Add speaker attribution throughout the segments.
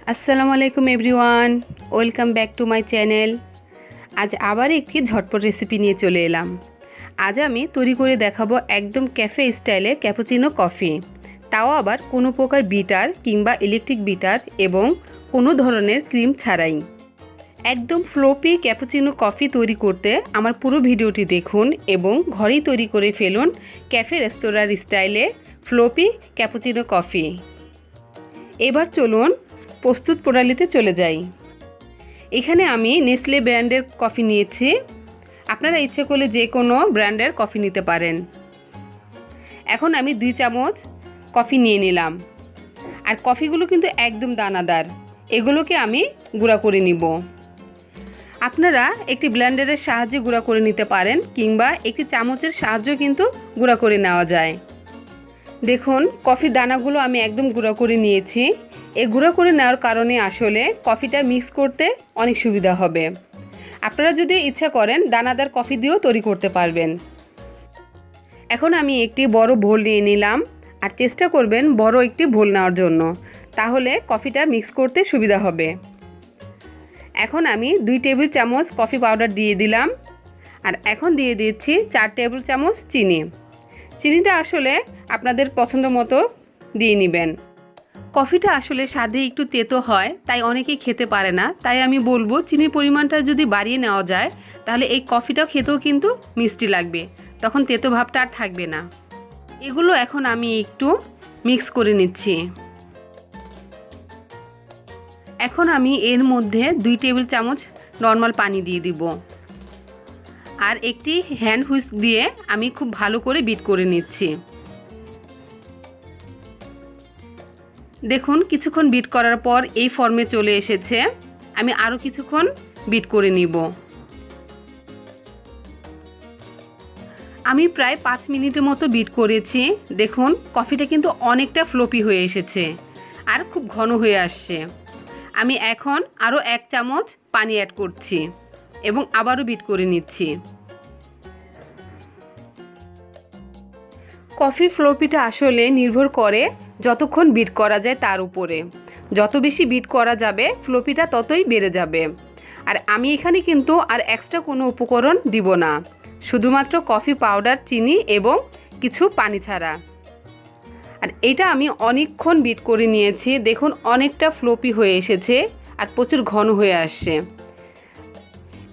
Speaker 1: আসসালামু আলাইকুম everyone, welcome back to my channel. আজ আবার একটি ঝটপট রেসিপি নিয়ে চলে এলাম। আজ আমি তৈরি করে দেখাবো একদম ক্যাফে স্টাইলে ক্যাপুচিনো কফি, তাও আবার কোনো প্রকার বিটার কিংবা ইলেকট্রিক বিটার এবং কোনো ধরনের ক্রিম ছাড়াই। একদম ফ্লোপি ক্যাপুচিনো কফি তৈরি করতে আমার পুরো ভিডিওটি দেখুন এবং ঘরেই তৈরি করে ফেলুন ক্যাফে রেস্তোরাঁর স্টাইলে ফ্লোপি ক্যাপুচিনো কফি। এবার চলুন প্রস্তুত প্রণালীতে চলে যাই। এখানে আমি নেসলে ব্র্যান্ডের কফি নিয়েছি, আপনারা ইচ্ছে করলে যে কোনো ব্র্যান্ডের কফি নিতে পারেন। এখন আমি 2 চামচ কফি নিয়ে নিলাম, আর কফিগুলো কিন্তু একদম দানাদার, এগুলোকে আমি গুঁড়া করে নিব। আপনারা একটি ব্লেন্ডারের সাহায্যে গুঁড়া করে নিতে পারেন কিংবা একটি চামচের সাহায্যেও কিন্তু গুঁড়া করে নেওয়া যায়। দেখুন কফির দানাগুলো আমি একদম গুঁড়া করে নিয়েছি। এই গুঁড়া করে নেওয়ার কারণে আসলে কফিটা মিক্স করতে অনেক সুবিধা হবে। আপনারা যদি ইচ্ছা করেন দানাদার কফি দিয়েও তৈরি করতে পারবেন। এখন আমি একটি বড় বোল নিয়ে নিলাম, আর চেষ্টা করবেন বড় একটি বোল নেওয়ার জন্য, তাহলে কফিটা মিক্স করতে সুবিধা হবে। এখন আমি 2 টেবিল চামচ কফি পাউডার দিয়ে দিলাম, আর এখন দিয়ে দিচ্ছি 4 টেবিল চামচ চিনি। চিনিটা আসলে আপনাদের পছন্দ মতো দিয়ে নেবেন। কফিটা আসলে স্বাদে একটু তেতো হয়, তাই অনেকেই খেতে পারে না, তাই আমি বলবো চিনির পরিমাণটা যদি বাড়িয়ে নেওয়া যায় তাহলে এই কফিটাও খেতেও কিন্তু মিষ্টি লাগবে, তখন তেতো ভাবটা আর থাকবে না। এগুলো এখন আমি একটু মিক্স করে নিচ্ছি। এখন আমি এর মধ্যে 2 টেবিল চামচ নর্মাল পানি দিয়ে দিব, আর একটি হ্যান্ড হুইস্ক দিয়ে আমি খুব ভালো করে বিট করে নিচ্ছি। দেখুন কিছুক্ষণ বিট করার পর এই ফর্মে চলে এসেছে। আমি আরও কিছুক্ষণ বিট করে নিব। আমি প্রায় 5 মিনিটের মতো বিট করেছি। দেখুন কফিটা কিন্তু অনেকটা ফ্লোপি হয়ে এসেছে আর খুব ঘন হয়ে আসছে। আমি এখন আরও 1 চামচ পানি অ্যাড করছি এবং আবারও বিট করে নিচ্ছি। কফি ফ্লোপিটা আসলে নির্ভর করে যতক্ষণ বিট করা যায় তার উপরে। যত বেশি বিট করা যাবে ফ্লোপিটা ততই বেড়ে যাবে। আর আমি এখানে কিন্তু আর এক্সট্রা কোনো উপকরণ দিব না, শুধুমাত্র কফি পাউডার, চিনি এবং কিছু পানি ছাড়া। আর এটা আমি অনেকক্ষণ বিট করে নিয়েছি। দেখুন অনেকটা ফ্লোপি হয়ে এসেছে আর প্রচুর ঘন হয়ে আসছে।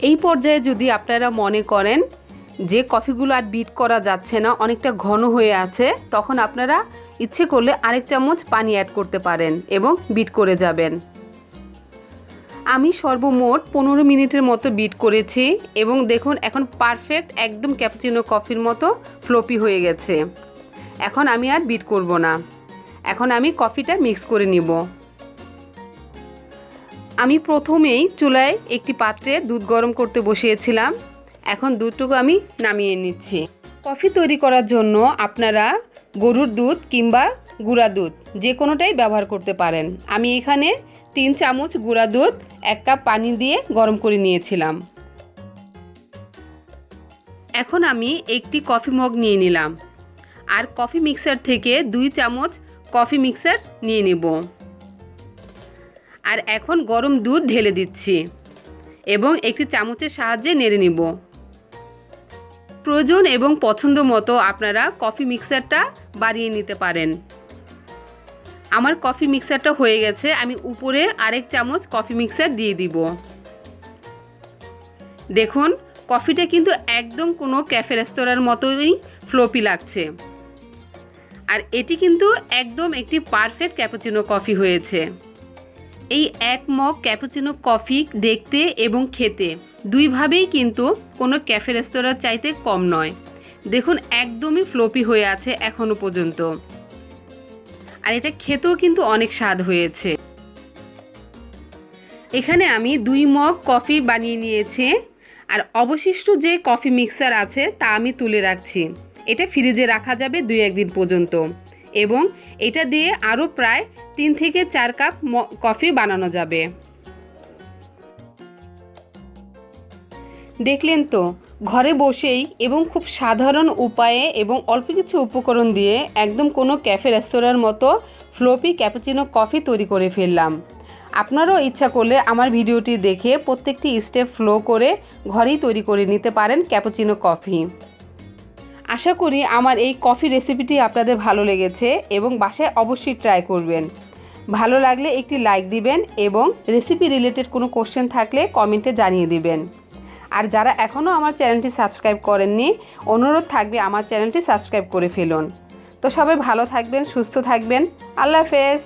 Speaker 1: এই পর্যায়ে যদি আপনারা মনে করেন যে কফিগুলো আর বিট করা যাচ্ছে না, অনেকটা ঘন হয়ে আছে, তখন আপনারা ইচ্ছে করলে আরেক চামচ পানি অ্যাড করতে পারেন এবং বিট করে যাবেন। আমি সর্বমোট 15 মিনিটের মতো বিট করেছি এবং দেখুন এখন পারফেক্ট একদম ক্যাপুচিনো কফির মতো ফ্লোপি হয়ে গেছে। এখন আমি আর বিট করব না, এখন আমি কফিটা মিক্স করে নিব। আমি প্রথমেই চুলায় একটি পাত্রে দুধ গরম করতে বসিয়েছিলাম। এখন দুধটুকু আমি নামিয়ে নিচ্ছি। কফি তৈরি করার জন্য আপনারা গরুর দুধ কিংবা গুঁড়া দুধ যে কোনোটাই ব্যবহার করতে পারেন। আমি এখানে 3 চামচ গুঁড়া দুধ 1 কাপ পানি দিয়ে গরম করে নিয়েছিলাম। এখন আমি একটি কফি মগ নিয়ে নিলাম, আর কফি মিক্সার থেকে 2 চামচ কফি মিক্সার নিয়ে নেব। আর এখন গরম দুধ ঢেলে দিচ্ছি এবং একটি চামচের সাহায্যে নেড়ে নিব। প্রয়োজন এবং পছন্দ মতো আপনারা কফি মিক্সারটা বাড়িয়ে নিতে পারেন। আমার কফি মিক্সারটা হয়ে গেছে, আমি উপরে আরেক চামচ কফি মিক্সার দিয়ে দিব। দেখুন কফিটা কিন্তু একদম কোনো ক্যাফে রেস্তোরাঁর মতোই ফ্লোপি লাগছে, আর এটি কিন্তু একদম একটি পারফেক্ট ক্যাপুচিনো কফি হয়েছে। এই 1 মগ ক্যাপুচিনো কফি দেখতে এবং খেতে দুইভাবেই কিন্তু কোনো ক্যাফে রেস্তোরাঁর চাইতে কম নয়। দেখুন একদমই ফ্লোপি হয়ে আছে এখনো পর্যন্ত, আর এটা খেতেও কিন্তু অনেক স্বাদ হয়েছে। এখানে আমি 2 মগ কফি বানিয়ে নিয়েছি, আর অবশিষ্ট যে কফি মিক্সার আছে তা আমি তুলে রাখছি। এটা ফ্রিজে রাখা যাবে 2-1 দিন পর্যন্ত, এবং এটা দিয়ে আরও প্রায় 3 থেকে 4 কাপ কফি বানানো যাবে। দেখলেন তো, ঘরে বসেই এবং খুব সাধারণ উপায়ে এবং অল্প কিছু উপকরণ দিয়ে একদম কোনো ক্যাফে রেস্তোরাঁর মতো ফ্লোপি ক্যাপুচিনো কফি তৈরি করে ফেললাম। আপনারাও ইচ্ছা করলে আমার ভিডিওটি দেখে প্রত্যেকটি স্টেপ ফলো করে ঘরেই তৈরি করে নিতে পারেন ক্যাপুচিনো কফি। আশা করি আমার এই কফি রেসিপিটি আপনাদের ভালো লেগেছে এবং বাসায় অবশ্যই ট্রাই করবেন। ভালো লাগলে একটি লাইক দিবেন এবং রেসিপি রিলেটেড কোনো কোশ্চেন থাকলে কমেন্টে জানিয়ে দিবেন। আর যারা এখনও আমার চ্যানেলটি সাবস্ক্রাইব করেননি, অনুরোধ থাকবে আমার চ্যানেলটি সাবস্ক্রাইব করে ফেলুন। তো সবাই ভালো থাকবেন, সুস্থ থাকবেন। আল্লাহ হাফেজ।